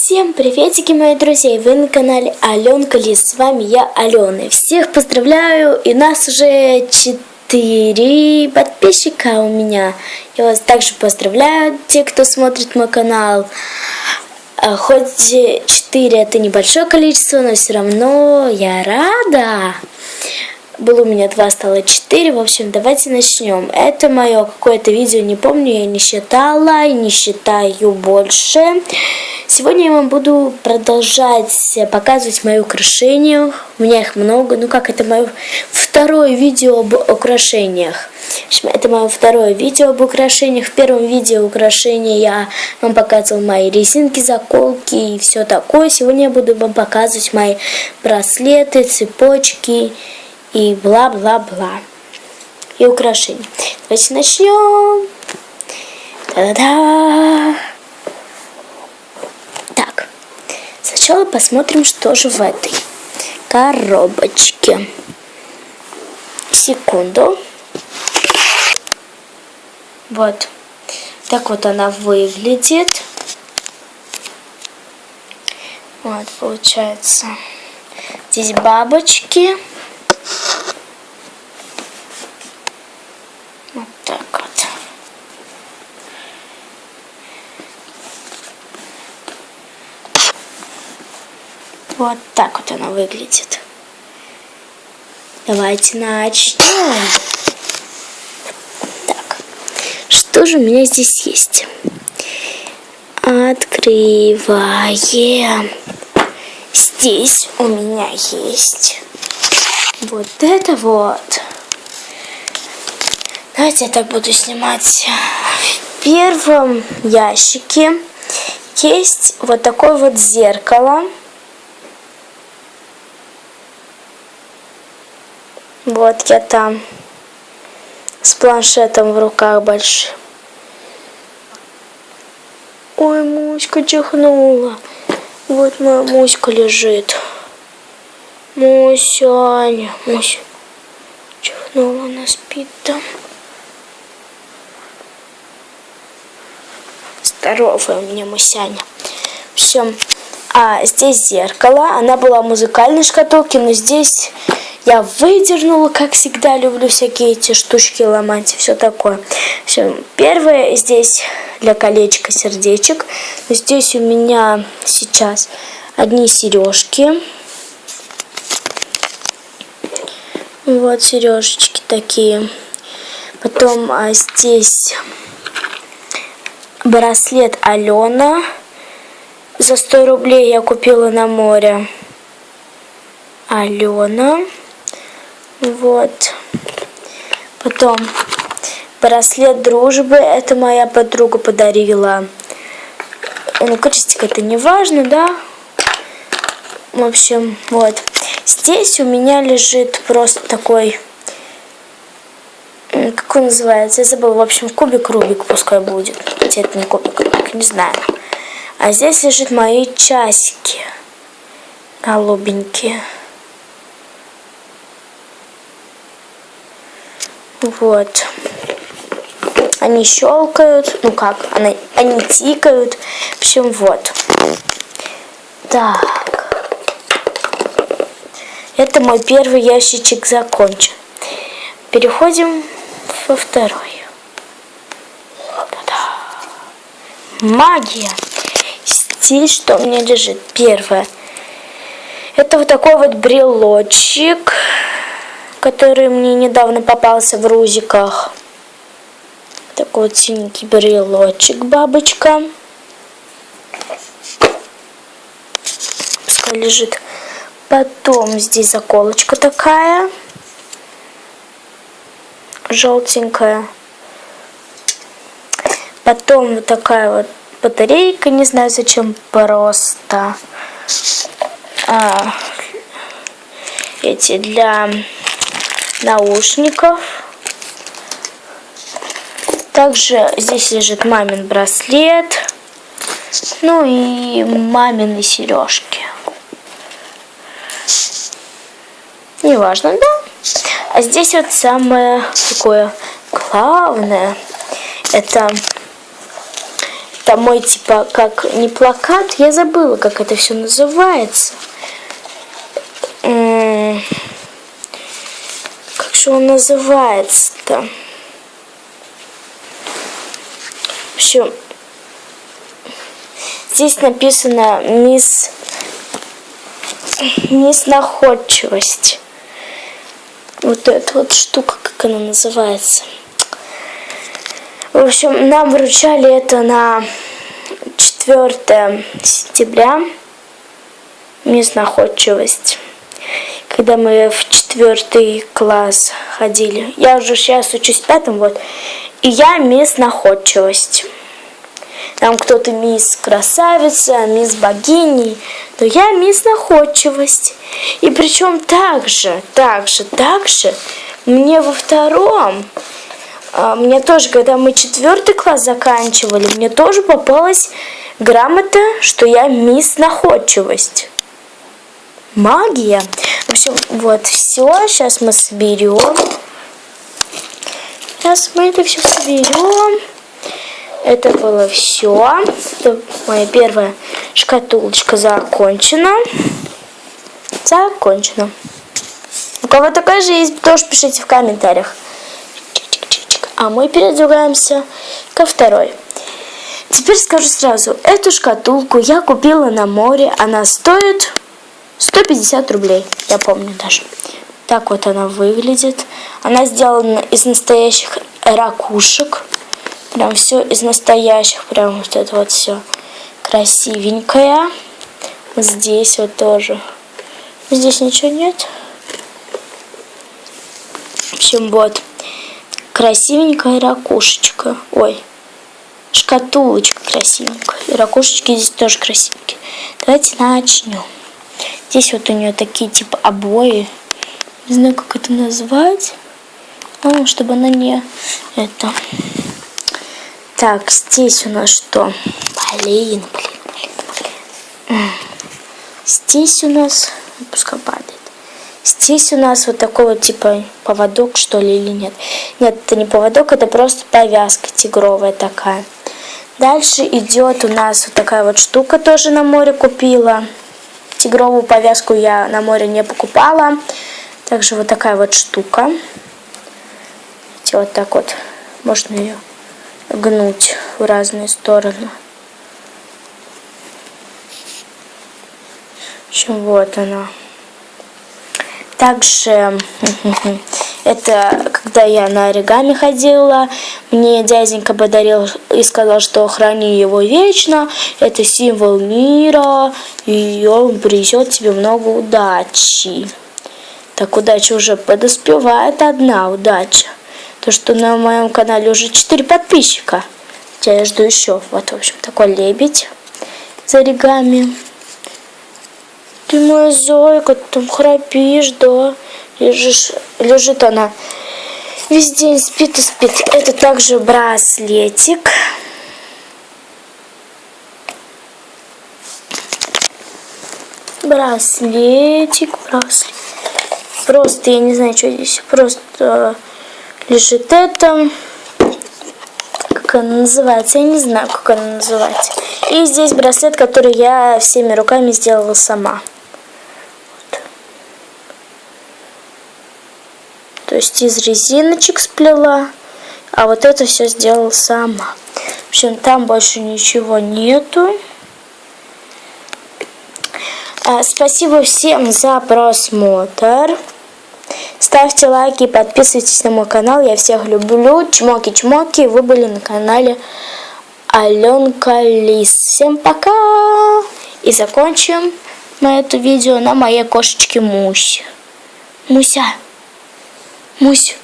Всем приветики, мои друзья! Вы на канале Аленка Лис. С вами я, Алена. Всех поздравляю! И нас уже 4 подписчика у меня. Я вас также поздравляю, те, кто смотрит мой канал. Хоть 4 это небольшое количество, но все равно я рада. Было у меня 2, стало 4. В общем, давайте начнем. Это мое какое-то видео, не помню, я не считала и не считаю больше. Сегодня я вам буду продолжать показывать мои украшения. У меня их много. Ну как, это мое второе видео об украшениях. Это мое второе видео об украшениях. В первом видео украшения я вам показывала мои резинки, заколки и все такое. Сегодня я буду вам показывать мои браслеты, цепочки и бла-бла-бла. И украшения. Давайте начнем. Та-да-да! Так, сначала посмотрим, что же в этой коробочке. Секунду. Вот. Так вот она выглядит. Вот, получается. Здесь бабочки. Вот так вот. Вот так вот она выглядит. Давайте начнем. Так, что же у меня здесь есть? Открываем. Здесь у меня есть вот это вот. Давайте я так буду снимать. В первом ящике есть вот такое вот зеркало. Вот я там с планшетом в руках большим. Ой, Муська чихнула. Вот моя Муська лежит. Мусяня. Муся чихнула, она спит там. Здоровая у меня Мусяня. В общем, здесь зеркало. Она была в музыкальной шкатулке, но здесь я выдернула, как всегда, люблю всякие эти штучки ломать и все такое. Все. Первое здесь для колечка сердечек. Здесь у меня сейчас одни сережки. Вот сережечки такие. Потом здесь браслет Алена. За 100 рублей я купила на море. Алена. Вот. Потом браслет дружбы. Это моя подруга подарила. Ну, крестик это не важно, да? В общем, вот. Здесь у меня лежит просто такой, как он называется, я забыла. В общем, кубик-рубик пускай будет. Хотя это не кубик-рубик, не знаю. А здесь лежат мои часики. Голубенькие. Вот. Они щелкают. Ну как? Они тикают. В общем, вот. Так. Это мой первый ящичек закончен. Переходим во второй. Та-да. Магия. Здесь что у меня лежит? Первое. Это вот такой вот брелочек, который мне недавно попался в рузиках. Такой вот синенький брелочек, бабочка. Пускай лежит. Потом здесь заколочка такая. Желтенькая. Потом вот такая вот батарейка. Не знаю зачем, просто. Эти для наушников. Также здесь лежит мамин браслет. Ну и мамины сережки. Неважно, да? А здесь вот самое такое главное. Это это мой, типа, как не плакат, я забыла, как это все называется. Как же он называется-то? В общем, здесь написано мисс Находчивость. Вот эта вот штука, как она называется. В общем, нам вручали это на 4 сентября. Мисс Находчивость. Когда мы в 4 класс ходили. Я уже сейчас учусь в 5, вот. И я мисс Находчивость. Там кто-то мисс Красавица, мисс Богини. Но я мисс Находчивость. И причем также, мне во 2, мне тоже, когда мы 4 класс заканчивали, мне тоже попалась грамота, что я мисс Находчивость. Магия. В общем, вот все. Сейчас мы соберем. Сейчас мы это все соберем. Это было все. Это моя первая шкатулочка закончена. Закончена. У кого такая же есть, тоже пишите в комментариях. А мы передвигаемся ко второй. Теперь скажу сразу. Эту шкатулку я купила на море. Она стоит 150 рублей. Я помню даже. Так вот она выглядит. Она сделана из настоящих ракушек. Прям все из настоящих. Прям вот это вот все красивенькая. Здесь вот тоже. Здесь ничего нет. В общем, вот. Красивенькая ракушечка. Ой. Шкатулочка красивенькая. И ракушечки здесь тоже красивенькие. Давайте начнем. Здесь вот у нее такие типа обои. Не знаю, как это назвать. Чтобы она не это. Так, здесь у нас что? Блин. Здесь у нас... Пускай падает. Здесь у нас вот такой вот типа поводок, что ли, или нет. Нет, это не поводок, это просто повязка тигровая такая. Дальше идет у нас вот такая вот штука, тоже на море купила. Тигровую повязку я на море не покупала. Также вот такая вот штука. Видите, вот так вот можно ее гнуть в разные стороны. В общем, вот она. Также это когда я на оригами ходила, мне дяденька подарил и сказал, что храни его вечно. Это символ мира, и он принесет тебе много удачи. Так, удача уже подоспевает, одна удача. То, что на моем канале уже 4 подписчика. Я жду еще. Вот, в общем, такой лебедь с оригами. Ты моя зойка, ты там храпишь, да? Лежит она весь день, спит и спит. Это также браслетик. Браслетик. Просто, я не знаю, что здесь. Просто лежит это. Как она называется? Я не знаю, как она называется. И здесь браслет, который я всеми руками сделала сама. Вот. То есть из резиночек сплела. А вот это все сделала сама. В общем, там больше ничего нету. Спасибо всем за просмотр. Ставьте лайки, подписывайтесь на мой канал. Я всех люблю. Чмоки-чмоки. Вы были на канале Аленка Лис. Всем пока! И закончим мы это видео на моей кошечке Мусь. Муся. Мусь.